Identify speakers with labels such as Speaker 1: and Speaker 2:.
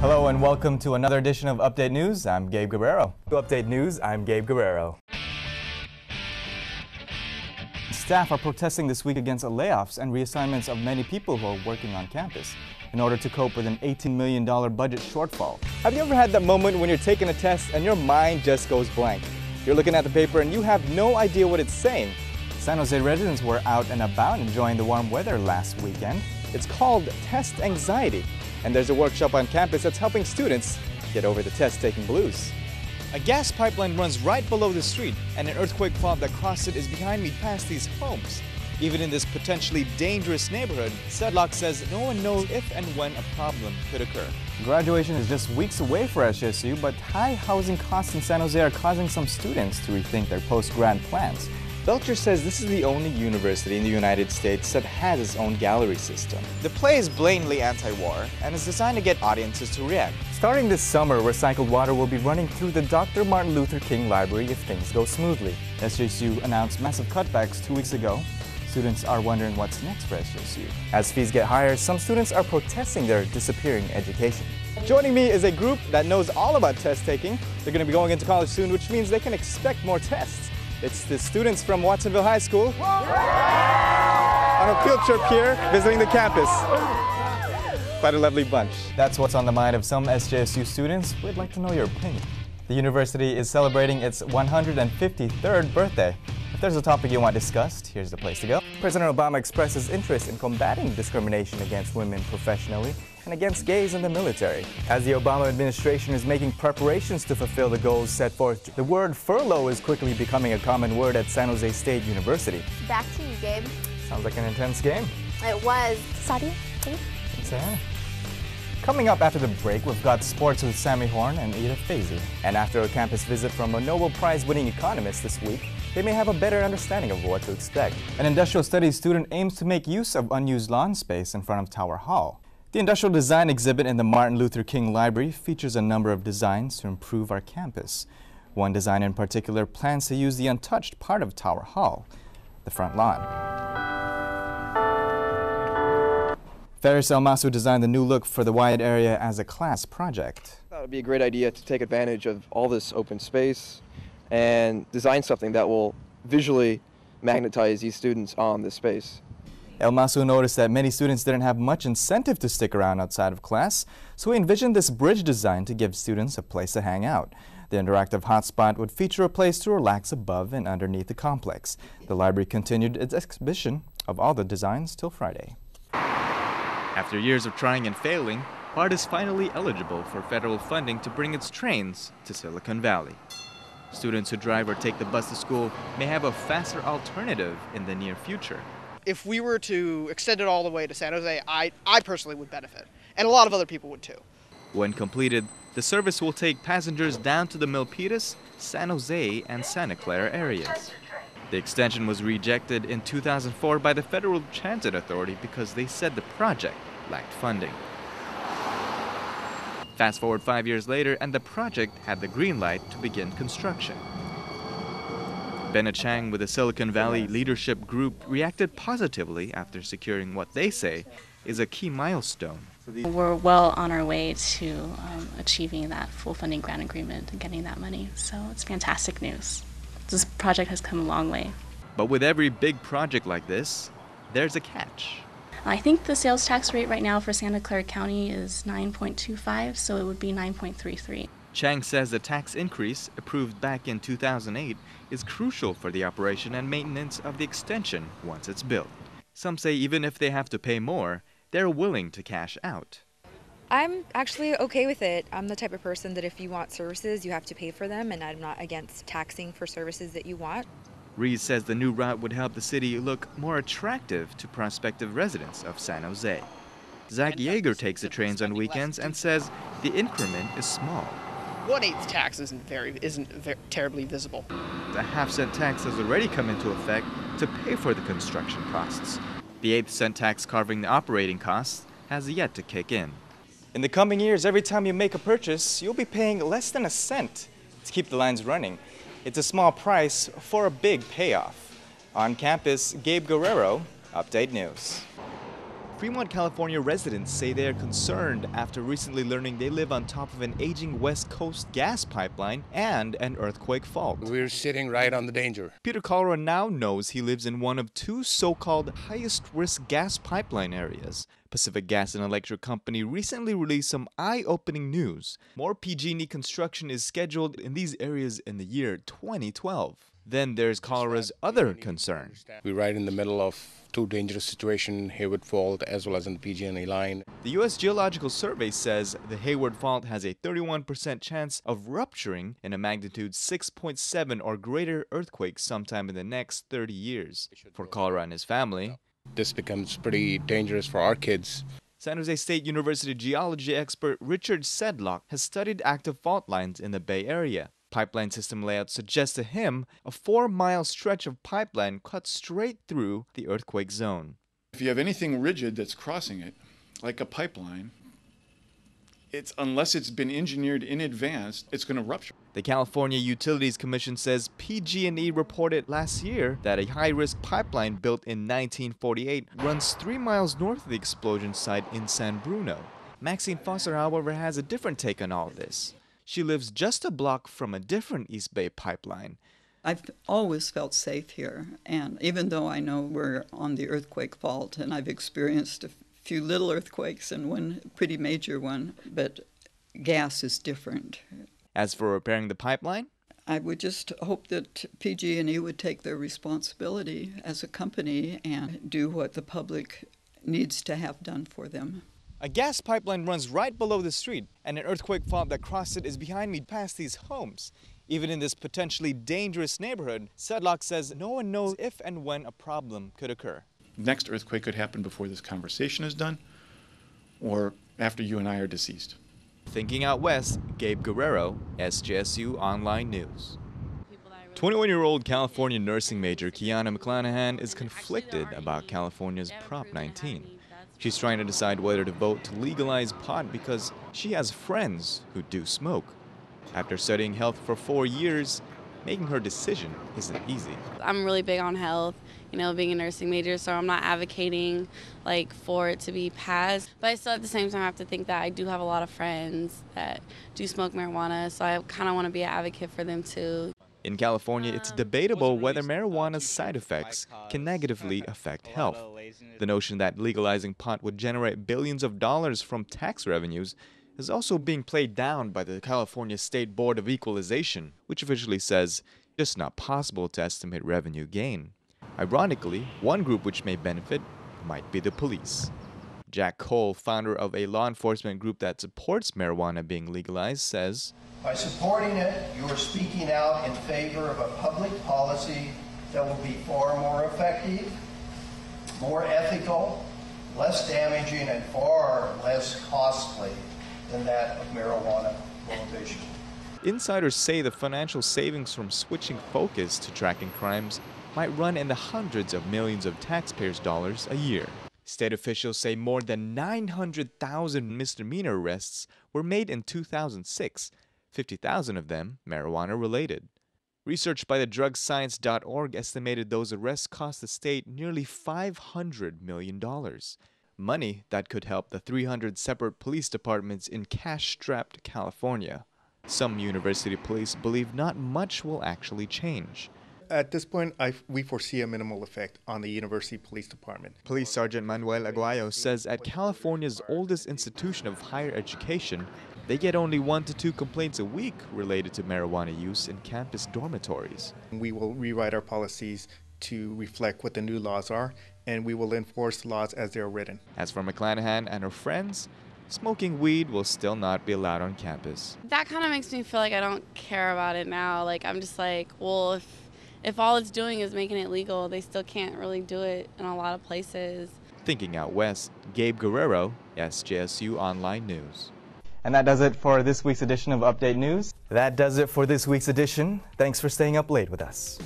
Speaker 1: Hello and welcome to another edition of Update News. I'm Gabe Guerrero. To Update News, I'm Gabe Guerrero. Staff are protesting this week against layoffs and reassignments of many people who are working on campus in order to cope with an $18 million budget shortfall. Have you ever had that moment when you're taking a test and your mind just goes blank? You're looking at the paper and you have no idea what it's saying. San Jose residents were out and about enjoying the warm weather last weekend. It's called Test Anxiety, and there's a workshop on campus that's helping students get over the test-taking blues. A gas pipeline runs right below the street, and an earthquake fault that crossed it is behind me past these homes. Even in this potentially dangerous neighborhood, Sedlock says no one knows if and when a problem could occur. Graduation is just weeks away for SJSU, but high housing costs in San Jose are causing some students to rethink their post-grad plans. Belcher says this is the only university in the United States that has its own gallery system. The play is blatantly anti-war and is designed to get audiences to react. Starting this summer, recycled water will be running through the Dr. Martin Luther King Library if things go smoothly. SJSU announced massive cutbacks 2 weeks ago. Students are wondering what's next for SJSU. As fees get higher, some students are protesting their disappearing education. Joining me is a group that knows all about test taking. They're going to be going into college soon, which means they can expect more tests. It's the students from Watsonville High School on a field trip here visiting the campus. Quite a lovely bunch. That's what's on the mind of some SJSU students. We'd like to know your opinion. The university is celebrating its 153rd birthday. If there's a topic you want discussed, here's the place to go. President Obama expresses interest in combating discrimination against women professionally and against gays in the military. As the Obama administration is making preparations to fulfill the goals set forth, the word furlough is quickly becoming a common word at San Jose State University.
Speaker 2: Back to you, Gabe.
Speaker 1: Sounds like an intense game.
Speaker 2: It was. Sadia, please.
Speaker 1: Coming up after the break, we've got sports with Sammy Horn and Edith Fazy. And after a campus visit from a Nobel Prize-winning economist this week, they may have a better understanding of what to expect. An industrial studies student aims to make use of unused lawn space in front of Tower Hall. The industrial design exhibit in the Martin Luther King Library features a number of designs to improve our campus. One design in particular plans to use the untouched part of Tower Hall, the front lawn. Ferris Elmasu designed the new look for the wide area as a class project.
Speaker 3: I thought it would be a great idea to take advantage of all this open space and design something that will visually magnetize these students on this space.
Speaker 1: Elmasu noticed that many students didn't have much incentive to stick around outside of class, so he envisioned this bridge design to give students a place to hang out. The interactive hotspot would feature a place to relax above and underneath the complex. The library continued its exhibition of all the designs till Friday.
Speaker 4: After years of trying and failing, BART is finally eligible for federal funding to bring its trains to Silicon Valley. Students who drive or take the bus to school may have a faster alternative in the near future.
Speaker 5: If we were to extend it all the way to San Jose, I personally would benefit, and a lot of other people would too.
Speaker 4: When completed, the service will take passengers down to the Milpitas, San Jose, and Santa Clara areas. The extension was rejected in 2004 by the Federal Transit Authority because they said the project lacked funding. Fast forward 5 years later, and the project had the green light to begin construction. Bennett Chang with the Silicon Valley Leadership Group reacted positively after securing what they say is a key milestone.
Speaker 6: We're well on our way to achieving that full funding grant agreement and getting that money, so it's fantastic news. This project has come a long way.
Speaker 4: But with every big project like this, there's a catch.
Speaker 6: I think the sales tax rate right now for Santa Clara County is 9.25, so it would be 9.33.
Speaker 4: Chang says the tax increase, approved back in 2008, is crucial for the operation and maintenance of the extension once it's built. Some say even if they have to pay more, they're willing to cash out.
Speaker 7: I'm actually okay with it. I'm the type of person that if you want services, you have to pay for them, and I'm not against taxing for services that you want.
Speaker 4: Reed says the new route would help the city look more attractive to prospective residents of San Jose. Zach Yeager takes the trains on weekends and says the increment is small.
Speaker 5: 1/8 tax isn't terribly visible.
Speaker 4: The half-cent tax has already come into effect to pay for the construction costs. The 8-cent tax carving the operating costs has yet to kick in.
Speaker 1: In the coming years, every time you make a purchase, you'll be paying less than a cent to keep the lines running. It's a small price for a big payoff. On campus, Gabe Guerrero, Update News.
Speaker 4: Fremont, California residents say they are concerned after recently learning they live on top of an aging West Coast gas pipeline and an earthquake fault.
Speaker 8: We're sitting right on the danger.
Speaker 4: Peter Colora now knows he lives in one of two so-called highest-risk gas pipeline areas. Pacific Gas and Electric Company recently released some eye-opening news. More PG&E construction is scheduled in these areas in the year 2012. Then there's Colora's other concern.
Speaker 8: We're right in the middle of two dangerous situations, Hayward Fault as well as in the PG&E line.
Speaker 4: The U.S. Geological Survey says the Hayward Fault has a 31% chance of rupturing in a magnitude 6.7 or greater earthquake sometime in the next 30 years. For Colora and his family,
Speaker 8: this becomes pretty dangerous for our kids.
Speaker 4: San Jose State University geology expert Richard Sedlock has studied active fault lines in the Bay Area. Pipeline system layout suggests to him a 4-mile stretch of pipeline cuts straight through the earthquake zone.
Speaker 9: If you have anything rigid that's crossing it, like a pipeline, unless it's been engineered in advance, it's going to rupture.
Speaker 4: The California Utilities Commission says PG&E reported last year that a high-risk pipeline built in 1948 runs 3 miles north of the explosion site in San Bruno. Maxine Foster, however, has a different take on all this. She lives just a block from a different East Bay pipeline.
Speaker 10: I've always felt safe here, and even though I know we're on the earthquake fault and I've experienced a few little earthquakes and one pretty major one, but gas is different.
Speaker 4: As for repairing the pipeline,
Speaker 10: I would just hope that PG&E would take their responsibility as a company and do what the public needs to have done for them.
Speaker 4: A gas pipeline runs right below the street, and an earthquake fault that crossed it is behind me past these homes. Even in this potentially dangerous neighborhood, Sedlock says no one knows if and when a problem could occur.
Speaker 9: Next earthquake could happen before this conversation is done, or after you and I are deceased.
Speaker 4: Thinking out west, Gabe Guerrero, SJSU Online News. 21-year-old California nursing major Kiana McClanahan is conflicted about California's Prop 19. She's trying to decide whether to vote to legalize pot because she has friends who do smoke. After studying health for 4 years, making her decision isn't easy.
Speaker 11: I'm really big on health, being a nursing major, so I'm not advocating for it to be passed. But I still at the same time have to think that I do have a lot of friends that do smoke marijuana, so I kind of want to be an advocate for them too.
Speaker 4: In California, it's debatable whether marijuana's side effects can negatively affect health. The notion that legalizing pot would generate billions of dollars from tax revenues is also being played down by the California State Board of Equalization, which officially says it's just not possible to estimate revenue gain. Ironically, one group which may benefit might be the police. Jack Cole, founder of a law enforcement group that supports marijuana being legalized, says,
Speaker 12: "By supporting it, you are speaking out in favor of a public policy that will be far more effective, more ethical, less damaging, and far less costly than that of marijuana prohibition."
Speaker 4: Insiders say the financial savings from switching focus to tracking crimes might run in the hundreds of millions of taxpayers' dollars a year. State officials say more than 900,000 misdemeanor arrests were made in 2006, 50,000 of them marijuana-related. Research by the drugscience.org estimated those arrests cost the state nearly $500 million. Money that could help the 300 separate police departments in cash-strapped California. Some university police believe not much will actually change.
Speaker 13: At this point, we foresee a minimal effect on the University Police Department.
Speaker 4: Police Sergeant Manuel Aguayo says at California's oldest institution of higher education, they get only 1 to 2 complaints a week related to marijuana use in campus dormitories.
Speaker 13: We will rewrite our policies to reflect what the new laws are, and we will enforce the laws as they are written. As for McClanahan and her friends, smoking weed will still not be allowed on campus.
Speaker 11: That kind of makes me feel like I don't care about it now. I'm just well, if all it's doing is making it legal, they still can't really do it in a lot of places.
Speaker 4: Thinking out west, Gabe Guerrero, SJSU Online News.
Speaker 1: And that does it for this week's edition of Update News. That does it for this week's edition. Thanks for staying up late with us.